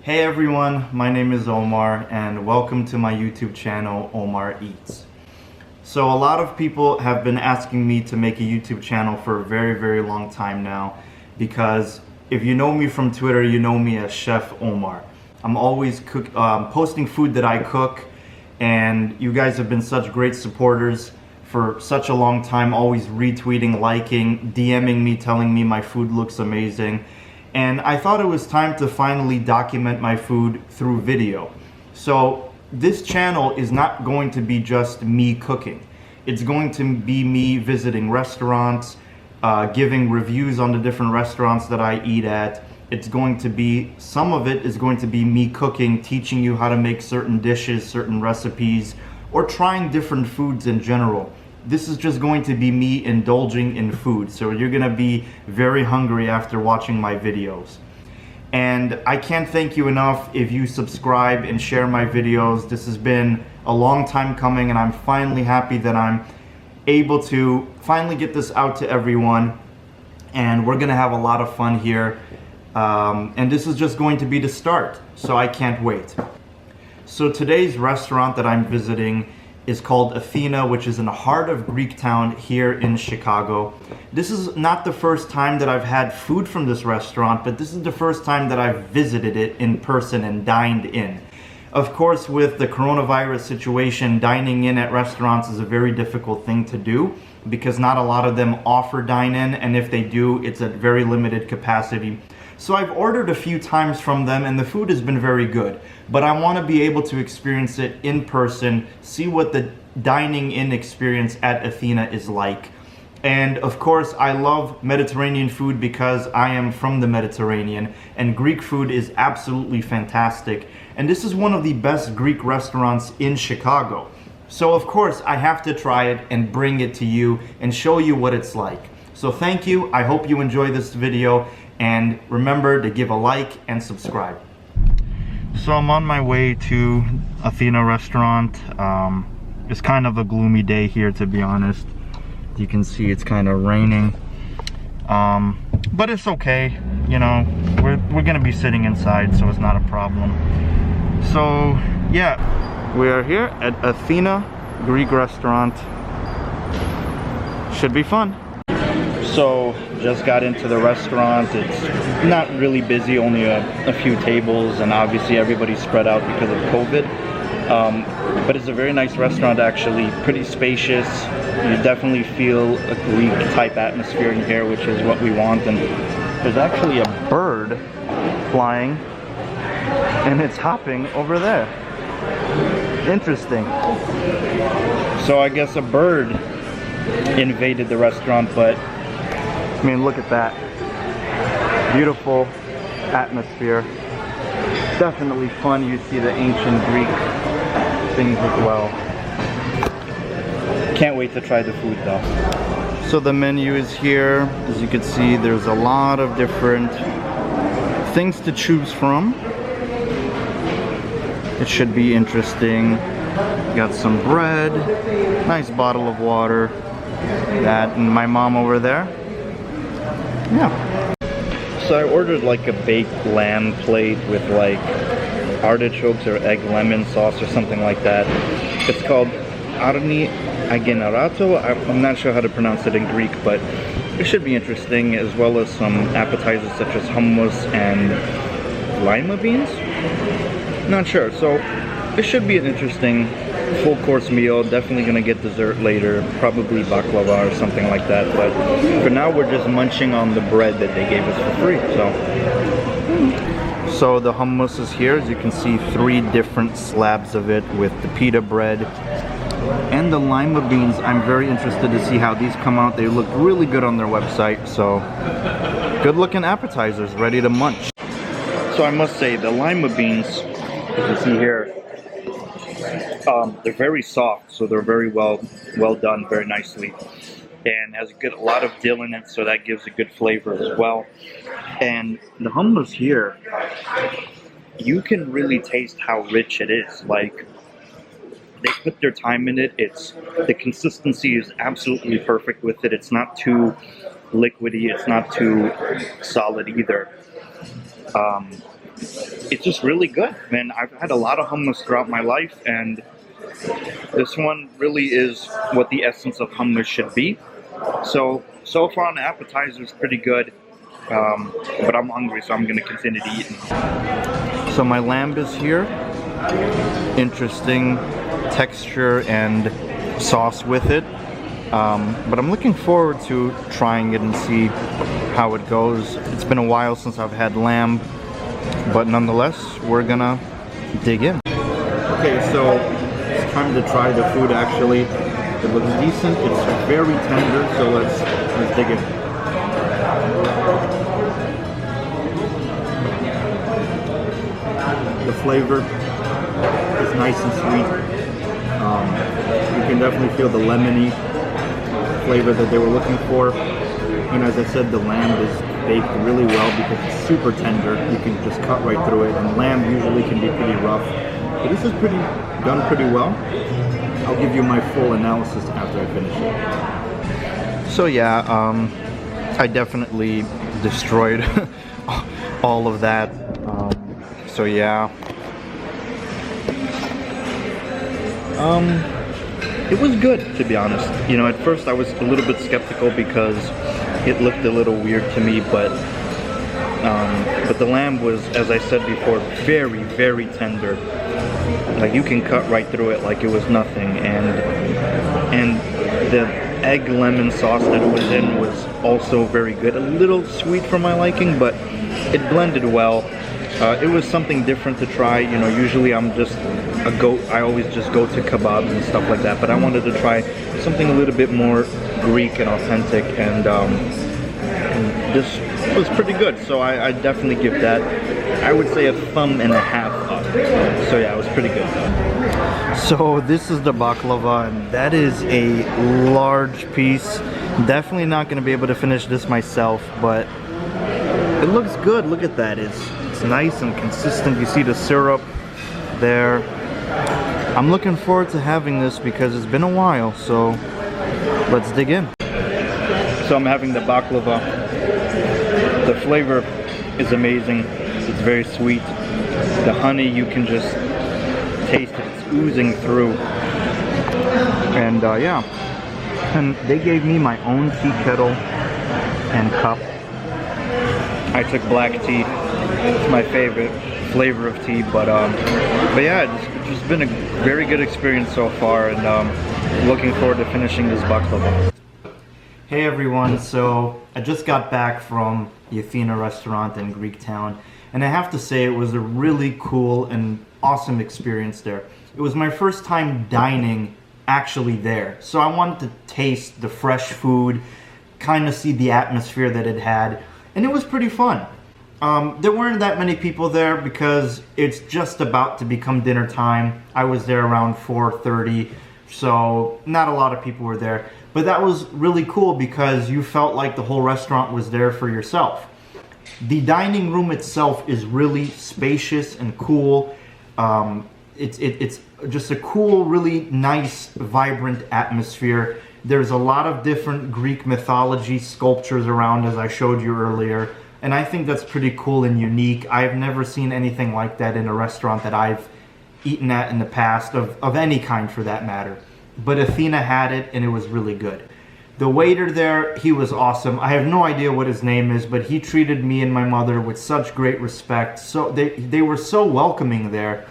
Hey everyone, my name is Omar and welcome to my YouTube channel, Omar Eats. So a lot of people have been asking me to make a YouTube channel for a very long time now, because if you know me from Twitter, you know me as Chef Omar. I'm always posting food that I cook, and you guys have been such great supporters for such a long time, always retweeting, liking, DMing me, telling me my food looks amazing. And I thought it was time to finally document my food through video. So this channel is not going to be just me cooking. It's going to be me visiting restaurants, giving reviews on the different restaurants that I eat at. It's going to be, some of it is going to be me cooking, teaching you how to make certain dishes, certain recipes, or trying different foods in general. This is just going to be me indulging in food, so you're gonna be very hungry after watching my videos. And I can't thank you enough if you subscribe and share my videos. This has been a long time coming, and I'm finally happy that I'm able to finally get this out to everyone, and we're gonna have a lot of fun here. And this is just going to be the start, so I can't wait. So today's restaurant that I'm visiting is called Athena, which is in the heart of Greektown here in Chicago. This is not the first time that I've had food from this restaurant, but this is the first time that I've visited it in person and dined in. Of course, with the coronavirus situation, dining in at restaurants is a very difficult thing to do because not a lot of them offer dine-in, and if they do, it's at very limited capacity. So I've ordered a few times from them and the food has been very good, but I want to be able to experience it in person, see what the dining in experience at Athena is like. And of course, I love Mediterranean food because I am from the Mediterranean, and Greek food is absolutely fantastic. And this is one of the best Greek restaurants in Chicago. So of course, I have to try it and bring it to you and show you what it's like. So thank you, I hope you enjoy this video, and remember to give a like and subscribe. So I'm on my way to Athena restaurant. It's kind of a gloomy day here, to be honest. You can see it's kind of raining. But it's okay, you know, we're gonna be sitting inside, so it's not a problem. So yeah, we are here at Athena Greek restaurant. Should be fun. So just got into the restaurant. It's not really busy, only a few tables, and obviously everybody's spread out because of COVID. But it's a very nice restaurant, actually, pretty spacious. You definitely feel a Greek type atmosphere in here, which is what we want. And there's actually a bird flying and it's hopping over there. Interesting. So I guess a bird invaded the restaurant, but I mean, look at that. Beautiful atmosphere. Definitely fun. You see the ancient Greek things as well. Can't wait to try the food though. So the menu is here. As you can see, there's a lot of different things to choose from. It should be interesting. Got some bread, nice bottle of water. That, and my mom over there. Yeah. So I ordered like a baked lamb plate with like artichokes or egg lemon sauce or something like that. It's called arni agenerato. I'm not sure how to pronounce it in Greek, but it should be interesting, as well as some appetizers such as hummus and lima beans. Not sure. So it should be an interesting full course meal. Definitely gonna get dessert later, probably baklava or something like that, but for now we're just munching on the bread that they gave us for free. So the hummus is here. As you can see, 3 different slabs of it with the pita bread and the lima beans. I'm very interested to see how these come out. They look really good on their website, so good looking appetizers ready to munch. So I must say, the lima beans, you can see here, they're very soft, so they're very well done, very nicely, and has a lot of dill in it, so that gives a good flavor as well. And the hummus here, you can really taste how rich it is. Like, they put their time in it. The consistency is absolutely perfect with it. It's not too liquidy, it's not too solid either. it's just really good. And I've had a lot of hummus throughout my life, and this one really is what the essence of hummus should be. So far on the appetizer is pretty good, but I'm hungry, so I'm going to continue to eat. So my lamb is here. Interesting texture and sauce with it. But I'm looking forward to trying it and see how it goes. It's been a while since I've had lamb, but nonetheless, we're gonna dig in. Okay, so it's time to try the food actually. It looks decent, it's very tender, so let's dig in. The flavor is nice and sweet. You can definitely feel the lemony flavor that they were looking for. And as I said, the lamb is baked really well because it's super tender. You can just cut right through it, and lamb usually can be pretty rough. But this is done pretty well. I'll give you my full analysis after I finish it. So yeah, I definitely destroyed all of that. So yeah. It was good, to be honest. You know, at first I was a little bit skeptical because it looked a little weird to me, but the lamb was, as I said before, very, very tender. Like, you can cut right through it like it was nothing, and the egg lemon sauce that it was in was also very good. A little sweet for my liking, but it blended well. It was something different to try. You know, usually I always just go to kebabs and stuff like that, but I wanted to try something a little bit more Greek and authentic, and this was pretty good, so I definitely give that, I would say, a thumb and a half up. So yeah, it was pretty good. So this is the baklava, and that is a large piece. Definitely not going to be able to finish this myself, but it looks good. Look at that. It's nice and consistent. You see the syrup there. I'm looking forward to having this because it's been a while, so let's dig in. So I'm having the baklava. The flavor is amazing. It's very sweet. The honey, you can just taste it. It's oozing through. And yeah. And they gave me my own tea kettle and cup. I took black tea. It's my favorite flavor of tea, but yeah, it's just been a very good experience so far, and looking forward to finishing this baklava. Hey everyone, so I just got back from the Athena restaurant in Greektown, and I have to say it was a really cool and awesome experience there. It was my first time dining actually there, so I wanted to taste the fresh food, kind of see the atmosphere that it had, and it was pretty fun. There weren't that many people there because it's just about to become dinner time. I was there around 4:30, so not a lot of people were there. But that was really cool because you felt like the whole restaurant was there for yourself. The dining room itself is really spacious and cool. It's just a cool, really nice, vibrant atmosphere. There's a lot of different Greek mythology sculptures around, as I showed you earlier. And I think that's pretty cool and unique. I've never seen anything like that in a restaurant that I've eaten at in the past, of any kind for that matter. But Athena had it, and it was really good. The waiter there, he was awesome. I have no idea what his name is, but he treated me and my mother with such great respect. So they were so welcoming there.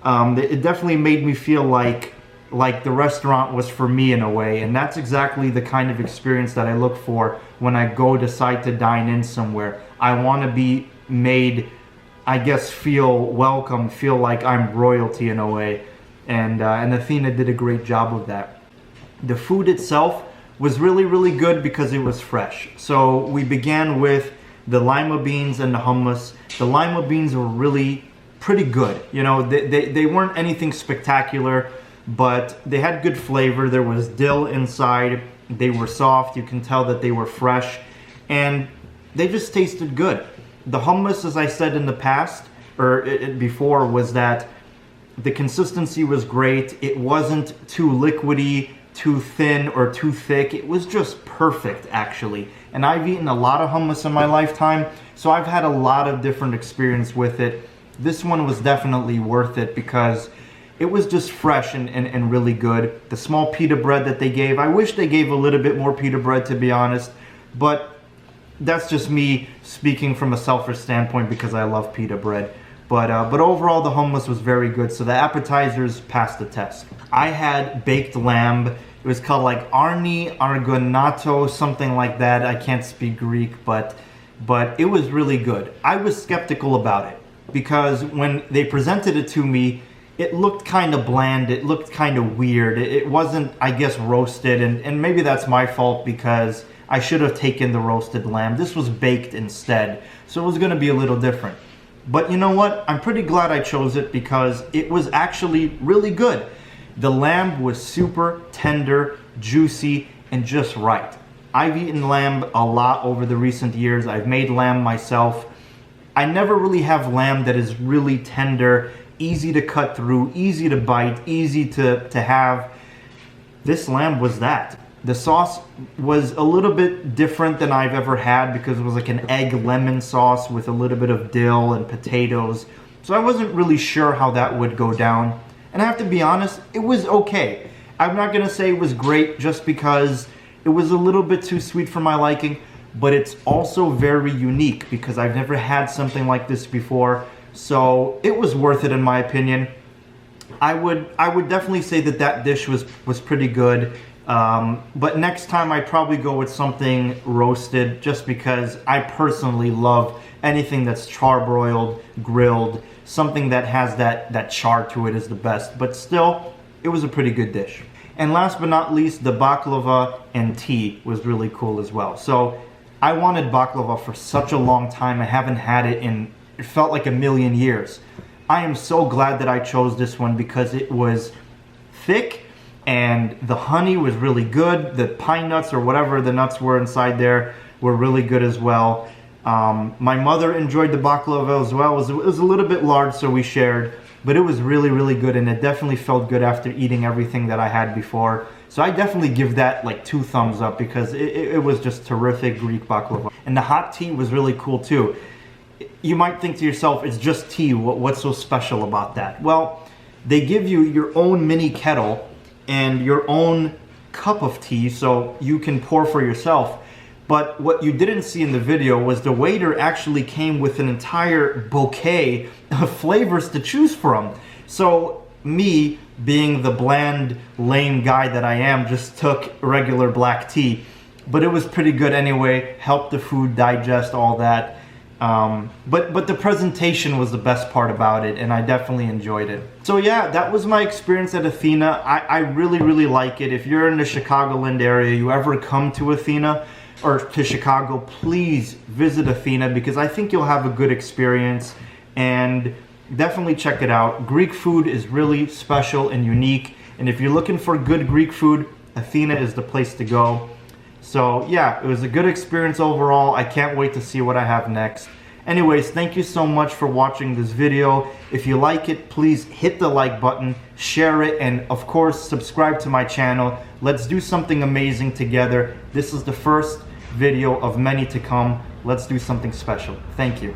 It definitely made me feel like the restaurant was for me in a way, and that's exactly the kind of experience that I look for when I decide to dine in somewhere. I want to be made, I guess, feel welcome, feel like I'm royalty in a way, and Athena did a great job of that. The food itself was really, really good because it was fresh. So we began with the lima beans and the hummus. The lima beans were really pretty good. You know, they weren't anything spectacular, but they had good flavor. There was dill inside. They were soft. You can tell that they were fresh, and they just tasted good. The hummus, as I said in the past, or before, was that the consistency was great. It wasn't too liquidy, too thin, or too thick. It was just perfect, actually. And I've eaten a lot of hummus in my lifetime, so I've had a lot of different experience with it. this one was definitely worth it because it was just fresh and really good. The small pita bread that they gave, I wish they gave a little bit more pita bread, to be honest, but that's just me speaking from a selfish standpoint because I love pita bread. But overall, the hummus was very good, so the appetizers passed the test. I had baked lamb. It was called like arni argonato, something like that. I can't speak Greek, but it was really good. I was skeptical about it because when they presented it to me, it looked kind of bland. It looked kind of weird. It wasn't, I guess, roasted, and maybe that's my fault because I should have taken the roasted lamb. This was baked instead, so it was going to be a little different. But you know what? I'm pretty glad I chose it because it was actually really good. The lamb was super tender, juicy, and just right. I've eaten lamb a lot over the recent years. I've made lamb myself. I never really have lamb that is really tender, easy to cut through, easy to bite, easy to have. This lamb was that. The sauce was a little bit different than I've ever had because it was like an egg lemon sauce with a little bit of dill and potatoes. So I wasn't really sure how that would go down. And I have to be honest, it was okay. I'm not gonna say it was great just because it was a little bit too sweet for my liking, but it's also very unique because I've never had something like this before. So it was worth it in my opinion. I would definitely say that dish was pretty good. But next time I'd probably go with something roasted just because I personally love anything that's charbroiled, grilled, something that has that char to it is the best. But still, it was a pretty good dish. And last but not least, the baklava and tea was really cool as well. So I wanted baklava for such a long time. I haven't had it in, it felt like a million years. I am so glad that I chose this one because it was thick and the honey was really good. The pine nuts or whatever the nuts were inside there were really good as well. My mother enjoyed the baklava as well. It was a little bit large, so we shared, but it was really, really good, and it definitely felt good after eating everything that I had before. So I definitely give that like 2 thumbs up because it was just terrific Greek baklava. And the hot tea was really cool too. You might think to yourself, it's just tea. What's so special about that? Well, they give you your own mini kettle and your own cup of tea so you can pour for yourself. But what you didn't see in the video was the waiter actually came with an entire bouquet of flavors to choose from. So me, being the bland, lame guy that I am, just took regular black tea. But it was pretty good anyway, helped the food digest, all that. But the presentation was the best part about it, and I definitely enjoyed it. So yeah, that was my experience at Athena. I really, really like it. If you're in the Chicagoland area, you ever come to Athena or to Chicago, please visit Athena because I think you'll have a good experience, and definitely check it out. Greek food is really special and unique, and if you're looking for good Greek food, Athena is the place to go. So yeah, it was a good experience overall. I can't wait to see what I have next. Anyways, thank you so much for watching this video. If you like it, please hit the like button, share it, and of course, subscribe to my channel. Let's do something amazing together. This is the first video of many to come. Let's do something special. Thank you.